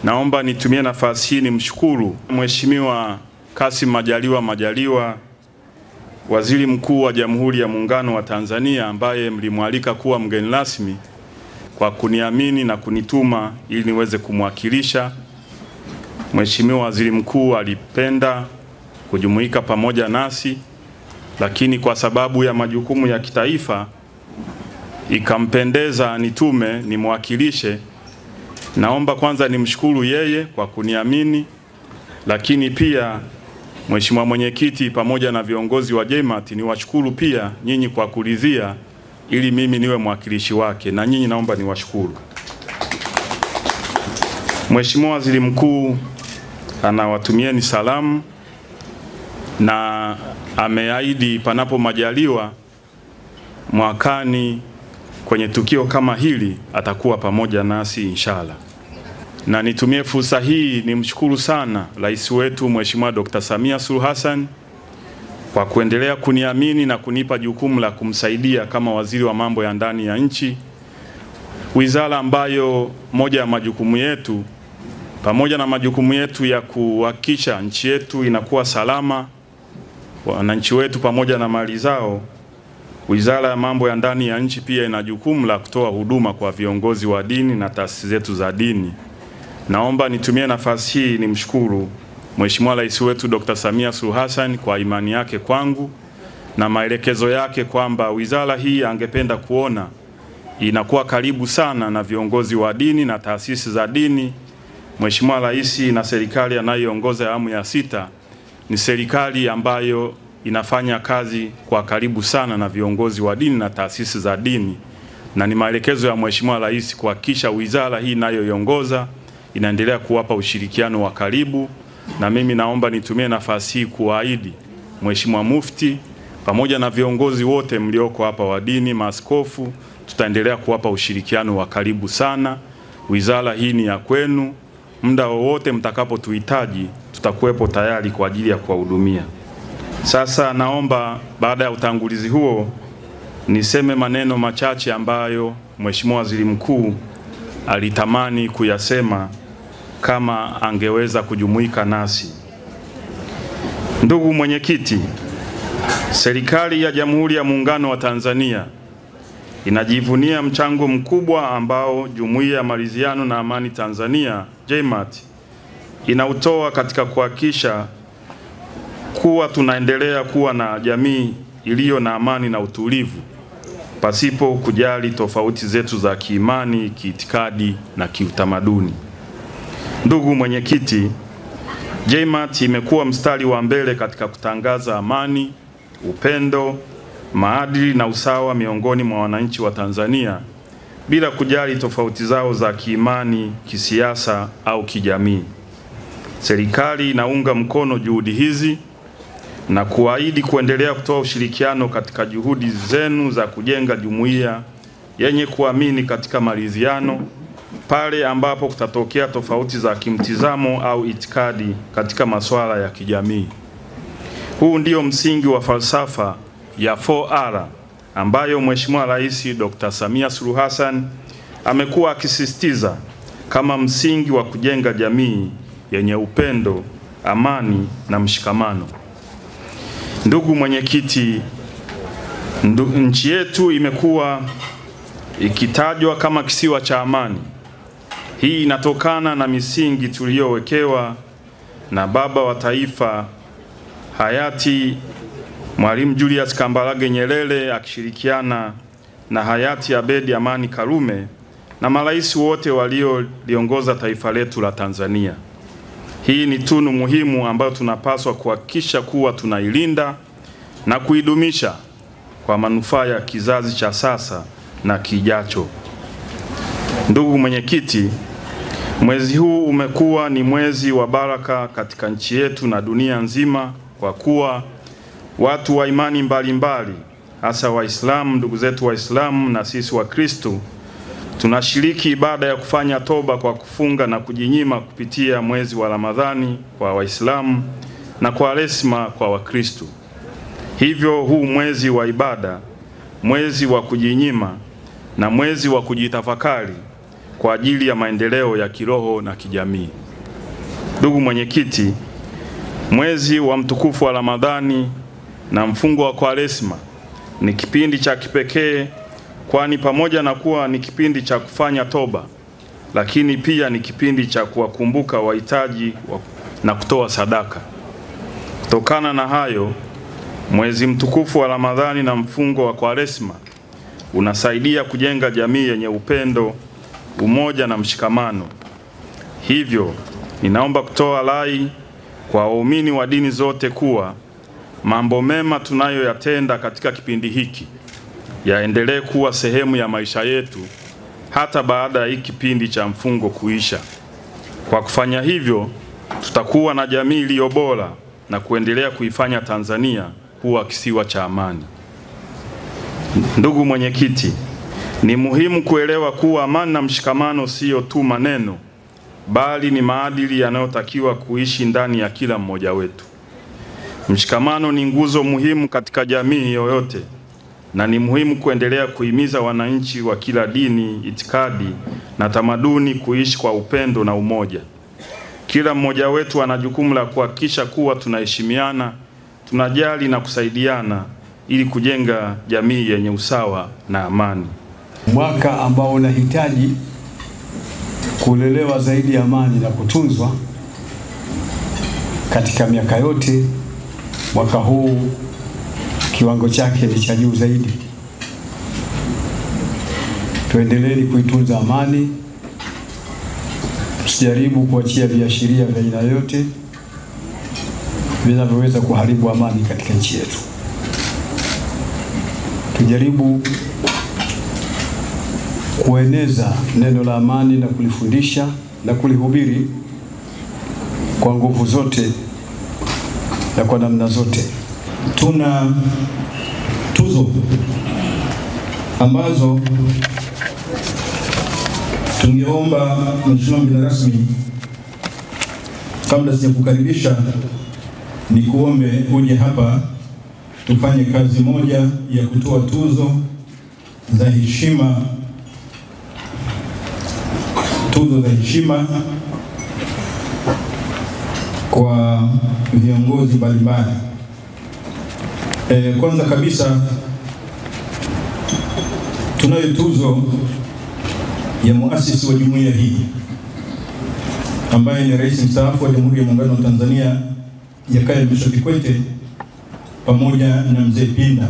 Naomba nitumie nafasi hii nimshukuru Mheshimiwa Kassim Majaliwa, Waziri Mkuu wa Jamhuri ya Muungano wa Tanzania, ambaye mlimwalika kuwa mgeni rasmi, kwa kuniamini na kunituma ili niweze kumwakilisha. Mheshimiwa Waziri Mkuu alipenda kujumuika pamoja nasi, lakini kwa sababu ya majukumu ya kitaifa ikampendeza nitume nimwakilishe. Naomba kwanza nimshukuru yeye kwa kuniamini, lakini pia Mheshimiwa Mwenyekiti pamoja na viongozi wa JMAT niwashukuru pia nyinyi kwa kuridhia ili mimi niwe mwakilishi wake, na nyinyi naomba niwashukuru. Mheshimiwa Waziri Mkuu anawatumieni salamu na ameahidi panapo majaliwa mwakani kwenye tukio kama hili atakuwa pamoja nasi inshallah. Na nitumie fursa hii nimshukuru sana Rais wetu Mheshimiwa Dr. Samia Suluhu Hassan kwa kuendelea kuniamini na kunipa jukumu la kumsaidia kama waziri wa mambo ya ndani ya nchi, wizara ambayo moja ya majukumu yetu pamoja na majukumu yetu ya kuhakikisha nchi yetu inakuwa salama, wananchi wetu pamoja na mali zao. Wizara ya mambo ya ndani ya nchi pia ina jukumu la kutoa huduma kwa viongozi wa dini na taasisi zetu za dini. Naomba nitumie nafasi hii nimshukuru Mheshimiwa Rais wetu Dr. Samia Suluhu Hassan kwa imani yake kwangu na maelekezo yake kwamba wizara hii angependa kuona inakuwa karibu sana na viongozi wa dini na taasisi za dini. Mheshimiwa Rais na serikali anayoongoza awamu ya 6 ni serikali ambayo inafanya kazi kwa karibu sana na viongozi wa dini na taasisi za dini, na ni maelekezo ya Mheshimiwa Rais kuhakikisha wizara hii inayoiongoza inaendelea kuwapa ushirikiano wa karibu. Na mimi naomba nitumie nafasi hii kuahidi Mheshimiwa Mufti pamoja na viongozi wote mlioko hapa wa dini, maaskofu, tutaendelea kuwapa ushirikiano wa karibu sana. Wizara hii ni ya kwenu, muda wowote mtakapotuhitaji tutakuwepo tayari kwa ajili ya kuwahudumia. Sasa naomba baada ya utangulizi huo niseme maneno machache ambayo Mheshimiwa Waziri Mkuu alitamani kuyasema kama angeweza kujumuika nasi. Ndugu Mwenyekiti, serikali ya Jamhuri ya Muungano wa Tanzania inajivunia mchango mkubwa ambao Jumuiya ya Maridhiano na Amani Tanzania JMAT inautoa katika kuhakikisha kuwa tunaendelea kuwa na jamii iliyo na amani na utulivu pasipo kujali tofauti zetu za kiimani, kiitikadi na kiutamaduni. Ndugu Mwenyekiti, JMAT imekuwa mstari wa mbele katika kutangaza amani, upendo, maadili na usawa miongoni mwa wananchi wa Tanzania bila kujali tofauti zao za kiimani, kisiasa au kijamii. Serikali inaunga mkono juhudi hizi na kuahidi kuendelea kutoa ushirikiano katika juhudi zenu za kujenga jumuiya yenye kuamini katika maridhiano pale ambapo kutatokea tofauti za kimtizamo au itikadi katika masuala ya kijamii. Huu ndio msingi wa falsafa ya 4R ambayo Mheshimiwa Rais Dr. Samia Suluhu Hassan amekuwa akisisitiza kama msingi wa kujenga jamii yenye upendo, amani na mshikamano. Ndugu Mwenyekiti, nchi yetu imekuwa ikitajwa kama kisiwa cha amani. Hii inatokana na misingi tuliyowekewa na baba wa taifa hayati Mwalimu Julius Kambarage Nyerere akishirikiana na hayati Abedi Amani Karume na marais wote walioliongoza taifa letu la Tanzania. Hii ni tunu muhimu ambayo tunapaswa kuhakikisha kuwa tunailinda na kuidumisha kwa manufaa ya kizazi cha sasa na kijacho. Ndugu Mwenyekiti, mwezi huu umekuwa ni mwezi wa baraka katika nchi yetu na dunia nzima kwa kuwa watu wa imani mbalimbali, hasa Waislamu, ndugu zetu Waislamu na sisi Wakristo, tunashiriki ibada ya kufanya toba kwa kufunga na kujinyima kupitia mwezi wa Ramadhani kwa Waislamu na kwa Kwaresma kwa Wakristo. Hivyo huu mwezi wa ibada, mwezi wa kujinyima na mwezi wa kujitafakari kwa ajili ya maendeleo ya kiroho na kijamii. Ndugu mwenyekiti, mwezi wa mtukufu wa Ramadhani na mfungo wa Kwaresma ni kipindi cha kipekee, kwani pamoja na kuwa ni kipindi cha kufanya toba, lakini pia ni kipindi cha kuwakumbuka wahitaji na kutoa sadaka. Kutokana na hayo, mwezi mtukufu wa Ramadhani na mfungo wa Kwaresma unasaidia kujenga jamii yenye upendo, umoja na mshikamano. Hivyo, ninaomba kutoa rai kwa waumini wa dini zote kuwa mambo mema tunayoyatenda katika kipindi hiki yaendelee kuwa sehemu ya maisha yetu hata baada ya hiki kipindi cha mfungo kuisha. Kwa kufanya hivyo, tutakuwa na jamii iliyo bora na kuendelea kuifanya Tanzania kuwa kisiwa cha amani. Ndugu mwenyekiti, ni muhimu kuelewa kuwa amani na mshikamano sio tu maneno, bali ni maadili yanayotakiwa kuishi ndani ya kila mmoja wetu. Mshikamano ni nguzo muhimu katika jamii yoyote, na ni muhimu kuendelea kuhimiza wananchi wa kila dini, itikadi na tamaduni kuishi kwa upendo na umoja. Kila mmoja wetu ana jukumu la kuhakikisha kuwa tunaheshimiana, tunajali na kusaidiana ili kujenga jamii yenye usawa na amani. Mwaka ambao unahitaji kulelewa zaidi ya amani na kutunzwa katika miaka yote, mwaka huu kiwango chake ni cha juu zaidi. Tuendelee kuitunza amani, tusijaribu kuachia viashiria vya aina yote vinavyoweza kuharibu amani katika nchi yetu. Tujaribu kueneza neno la amani na kulifundisha na kulihubiri kwa nguvu zote na kwa namna zote. Tuna tuzo ambazo tungeomba Mheshimiwa mgeni rasmi, kabla sijakukaribisha, ni kuombe uje hapa tufanye kazi moja ya kutoa tuzo za heshima, kwa viongozi mbalimbali. Kwanza kabisa tunayo tuzo ya muasisi wa jumuiya hii ambaye ni Rais mstaafu wa Jamhuri ya Muungano wa Tanzania Jakaya Mrisho Kikwete pamoja na Mzee Pinda.